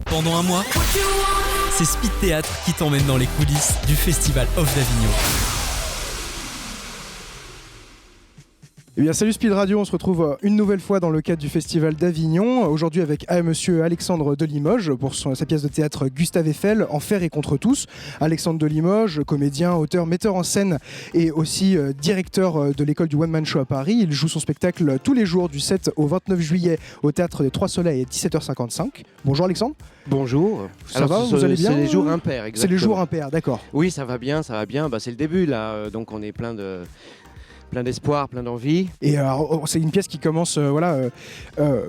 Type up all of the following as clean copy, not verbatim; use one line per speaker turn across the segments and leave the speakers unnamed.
Pendant un mois, c'est Speed Théâtre qui t'emmène dans les coulisses du Festival Off d'Avignon.
Eh bien, salut Speed Radio, on se retrouve une nouvelle fois dans le cadre du Festival d'Avignon. Aujourd'hui avec monsieur Alexandre de Limoges pour sa pièce de théâtre Gustave Eiffel, Enfer et contre tous. Alexandre de Limoges, comédien, auteur, metteur en scène et aussi directeur de l'école du One Man Show à Paris. Il joue son spectacle tous les jours du 7 au 29 juillet au Théâtre des Trois Soleils à 17h55. Bonjour Alexandre.
Bonjour.
Ça va, vous allez bien?
C'est les jours impairs, exactement.
C'est les jours impairs, d'accord.
Oui, ça va bien. Bah, c'est le début là, donc on est plein d'espoir, plein d'envie.
Et c'est une pièce qui commence,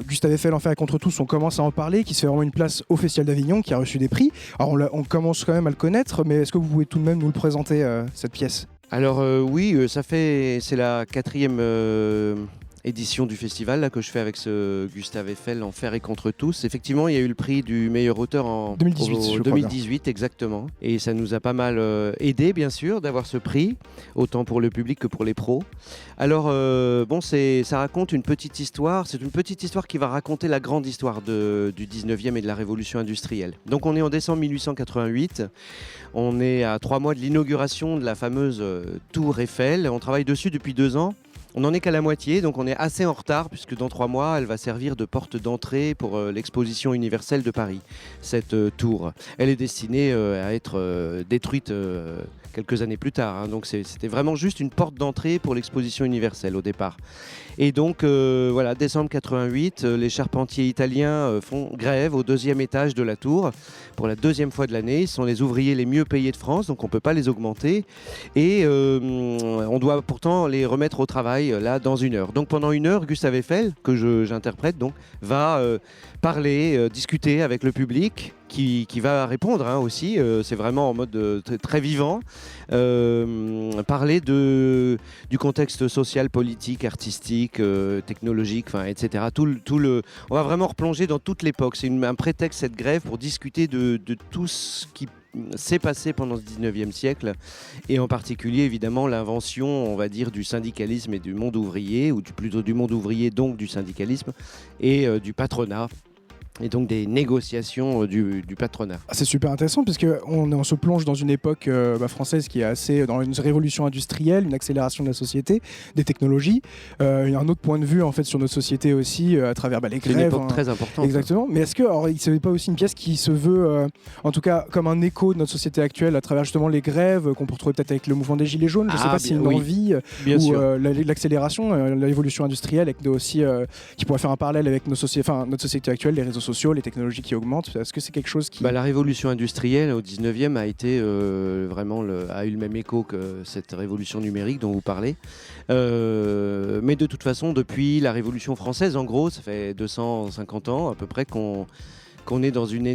Gustave Eiffel, Enfer et contre tous, on commence à en parler, qui se fait vraiment une place au Festival d'Avignon, qui a reçu des prix. Alors on commence quand même à le connaître, mais est-ce que vous pouvez tout de même nous le présenter, cette pièce ?
Alors oui, c'est la 4e édition du festival là, que je fais avec ce Gustave Eiffel, Enfer et contre tous. Effectivement, il y a eu le prix du meilleur auteur en 2018 exactement. Et ça nous a pas mal aidé, bien sûr, d'avoir ce prix, autant pour le public que pour les pros. Alors, ça raconte une petite histoire. C'est une petite histoire qui va raconter la grande histoire du 19e et de la révolution industrielle. Donc, on est en décembre 1888. On est à 3 mois de l'inauguration de la fameuse tour Eiffel. On travaille dessus depuis 2 ans. On n'en est qu'à la moitié, donc on est assez en retard puisque dans 3 mois, elle va servir de porte d'entrée pour l'exposition universelle de Paris, cette tour. Elle est destinée à être détruite quelques années plus tard, hein. Donc c'était vraiment juste une porte d'entrée pour l'exposition universelle au départ. Et donc décembre 88, les charpentiers italiens font grève au 2e étage de la tour pour la 2e fois de l'année. Ce sont les ouvriers les mieux payés de France, donc on ne peut pas les augmenter. Et on doit pourtant les remettre au travail là dans 1 heure. Donc pendant 1 heure, Gustave Eiffel, que j'interprète, donc, va parler, discuter avec le public qui va répondre aussi. C'est vraiment en mode très vivant. Parler du contexte social, politique, artistique, technologique, etc. On va vraiment replonger dans toute l'époque. C'est un prétexte, cette grève, pour discuter de tout ce qui s'est passé pendant ce 19e siècle, et en particulier évidemment l'invention, on va dire, du syndicalisme et du monde ouvrier, ou plutôt du monde ouvrier, donc du syndicalisme, et du patronat. Et donc des négociations du patronat.
C'est super intéressant parce qu'on se plonge dans une époque française qui est assez dans une révolution industrielle, une accélération de la société, des technologies. Il y a un autre point de vue en fait sur notre société aussi à travers les grèves.
C'est une époque très importante.
Exactement. Mais est-ce que il n'est pas aussi une pièce qui se veut, en tout cas comme un écho de notre société actuelle à travers justement les grèves qu'on peut retrouver peut-être avec le mouvement des Gilets jaunes. Je ne sais pas si une envie ou l'accélération, l'évolution industrielle, avec aussi qui pourrait faire un parallèle avec notre société actuelle, les réseaux sociaux, les technologies qui augmentent. Est-ce que c'est quelque chose qui...
La révolution industrielle au 19e a été a eu le même écho que cette révolution numérique dont vous parlez. Mais de toute façon, depuis la Révolution française, en gros, ça fait 250 ans à peu près qu'on est dans un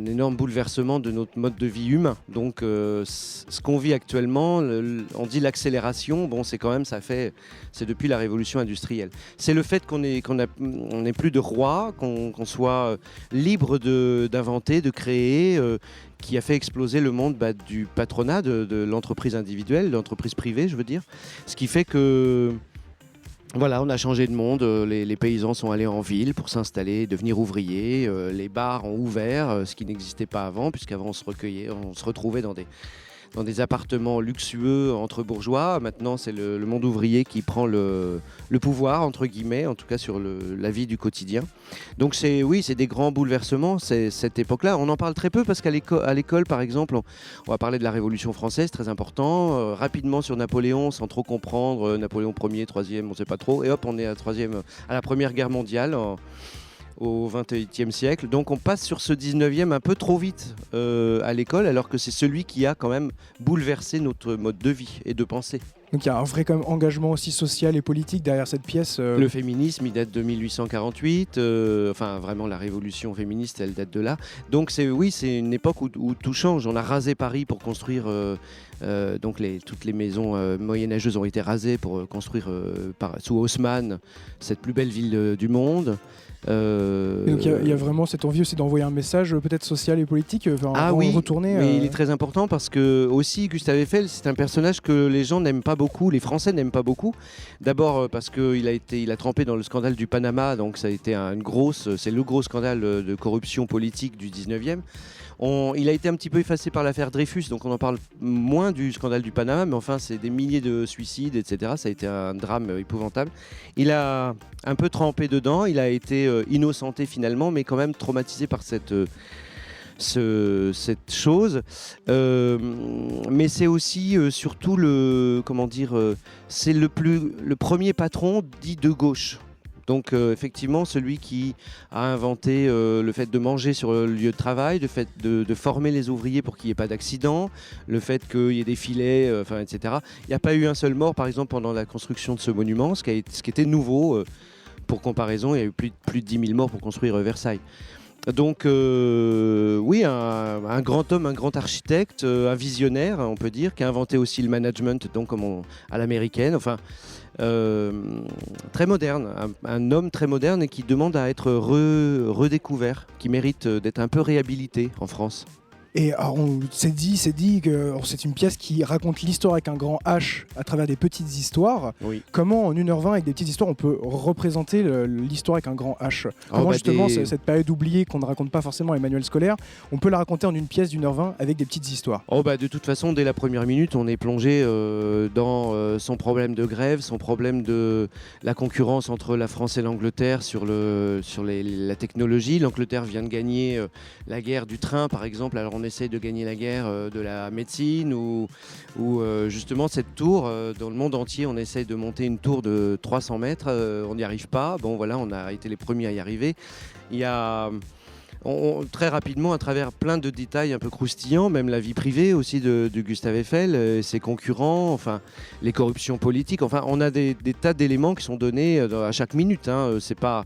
énorme bouleversement de notre mode de vie humain. Donc ce qu'on vit actuellement, on dit l'accélération, c'est depuis la révolution industrielle. C'est le fait qu'on n'ait plus de roi, qu'on soit libre d'inventer, de créer, qui a fait exploser le monde du patronat, de l'entreprise individuelle, de l'entreprise privée, je veux dire. Ce qui fait que on a changé de monde, les paysans sont allés en ville pour s'installer, devenir ouvriers, les bars ont ouvert, ce qui n'existait pas avant, puisqu'avant on se retrouvait dans des appartements luxueux entre bourgeois. Maintenant c'est le monde ouvrier qui prend le pouvoir, entre guillemets, en tout cas sur la vie du quotidien. Donc c'est des grands bouleversements, cette époque-là. On en parle très peu parce qu'à l'école, par exemple, on va parler de la Révolution française, très important, rapidement sur Napoléon, sans trop comprendre, Napoléon Ier, 3e, on ne sait pas trop, et hop, on est à la Première Guerre mondiale, au XXe siècle. Donc on passe sur ce 19e un peu trop vite à l'école, alors que c'est celui qui a quand même bouleversé notre mode de vie et de pensée.
Donc il y a un vrai engagement aussi social et politique derrière cette pièce.
Le féminisme, il date de 1848. Vraiment, la révolution féministe, elle date de là. Donc c'est une époque où tout change. On a rasé Paris pour construire... toutes les maisons moyenâgeuses ont été rasées pour construire sous Haussmann cette plus belle ville du monde.
Donc il y a vraiment cette envie aussi d'envoyer un message peut-être social et politique
retourner. Mais il est très important parce que aussi Gustave Eiffel, c'est un personnage que les gens n'aiment pas beaucoup, les Français n'aiment pas beaucoup. D'abord parce qu'il a trempé dans le scandale du Panama, donc ça a été c'est le gros scandale de corruption politique du 19e. Il a été un petit peu effacé par l'affaire Dreyfus, donc on en parle moins du scandale du Panama, mais enfin c'est des milliers de suicides, etc. Ça a été un drame épouvantable. Il a un peu trempé dedans, il a été innocenté finalement, mais quand même traumatisé par cette chose. Mais c'est aussi surtout c'est le premier patron dit de gauche. Donc effectivement, celui qui a inventé le fait de manger sur le lieu de travail, le fait de former les ouvriers pour qu'il n'y ait pas d'accident, le fait qu'il y ait des filets, etc. Il n'y a pas eu un seul mort, par exemple, pendant la construction de ce monument, ce qui était nouveau. Pour comparaison, il y a eu plus de 10 000 morts pour construire Versailles. Donc oui, un grand homme, un grand architecte, un visionnaire, on peut dire, qui a inventé aussi le management, donc à l'américaine. Enfin, très moderne, un homme très moderne et qui demande à être redécouvert, qui mérite d'être un peu réhabilité en France.
Et alors on s'est dit que c'est une pièce qui raconte l'histoire avec un grand H à travers des petites histoires.
Oui.
Comment en 1h20 avec des petites histoires on peut représenter l'histoire avec un grand H? Comment justement cette période oubliée qu'on ne raconte pas forcément à les manuels scolaires, on peut la raconter en une pièce d'1h20 avec des petites histoires?
De toute façon, dès la première minute, on est plongé dans son problème de grève, son problème de la concurrence entre la France et l'Angleterre sur la technologie. L'Angleterre vient de gagner la guerre du train, par exemple. Alors on essaye de gagner la guerre de la médecine ou justement cette tour, dans le monde entier, on essaye de monter une tour de 300 mètres, on n'y arrive pas. Bon voilà, on a été les premiers à y arriver. Il y a... très rapidement, à travers plein de détails un peu croustillants, même la vie privée aussi de Gustave Eiffel, ses concurrents, enfin les corruptions politiques. Enfin, on a des tas d'éléments qui sont donnés à chaque minute. C'est pas...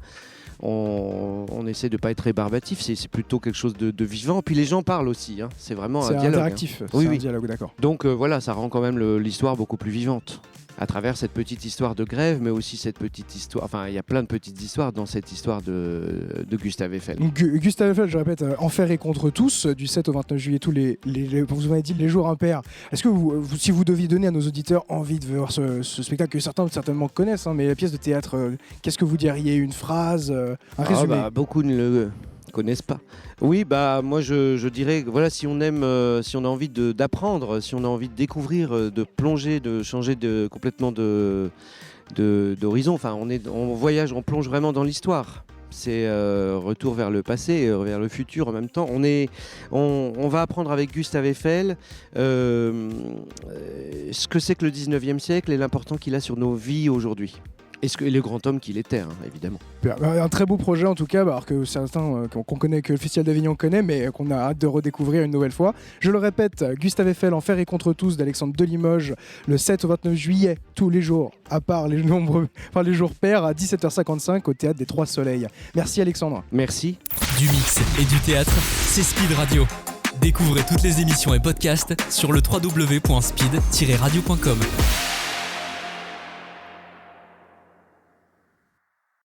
On essaie de ne pas être rébarbatif, c'est plutôt quelque chose de vivant. Puis les gens parlent aussi, c'est vraiment un dialogue.
Interactif, c'est un dialogue, d'accord.
Donc voilà, ça rend quand même l'histoire beaucoup plus vivante. À travers cette petite histoire de grève, mais aussi cette petite histoire... Enfin, il y a plein de petites histoires dans cette histoire de Gustave Eiffel.
Gustave Eiffel, je répète, Enfer et contre tous, du 7 au 29 juillet, tous vous m'avez dit les jours impairs. Est-ce que si vous deviez donner à nos auditeurs envie de voir ce spectacle, que certains certainement connaissent, mais la pièce de théâtre, qu'est-ce que vous diriez? Une phrase, un résumé?
Beaucoup ne le connaissent pas. Oui, moi je dirais que voilà, si on a envie d'apprendre, si on a envie de découvrir, de plonger, de changer complètement d'horizon, enfin on voyage, on plonge vraiment dans l'histoire. C'est retour vers le passé, vers le futur en même temps. On va apprendre avec Gustave Eiffel ce que c'est que le 19e siècle et l'important qu'il a sur nos vies aujourd'hui. Et le grand homme qu'il était, évidemment.
Un très beau projet en tout cas, alors que certains qu'on connaît, que le Festival d'Avignon connaît, mais qu'on a hâte de redécouvrir une nouvelle fois. Je le répète, Gustave Eiffel, Enfer et contre tous, d'Alexandre de Limoges, le 7 au 29 juillet, tous les jours, à part les jours pairs, à 17h55 au Théâtre des Trois Soleils. Merci Alexandre.
Merci.
Du mix et du théâtre, c'est Speed Radio. Découvrez toutes les émissions et podcasts sur le www.speed-radio.com.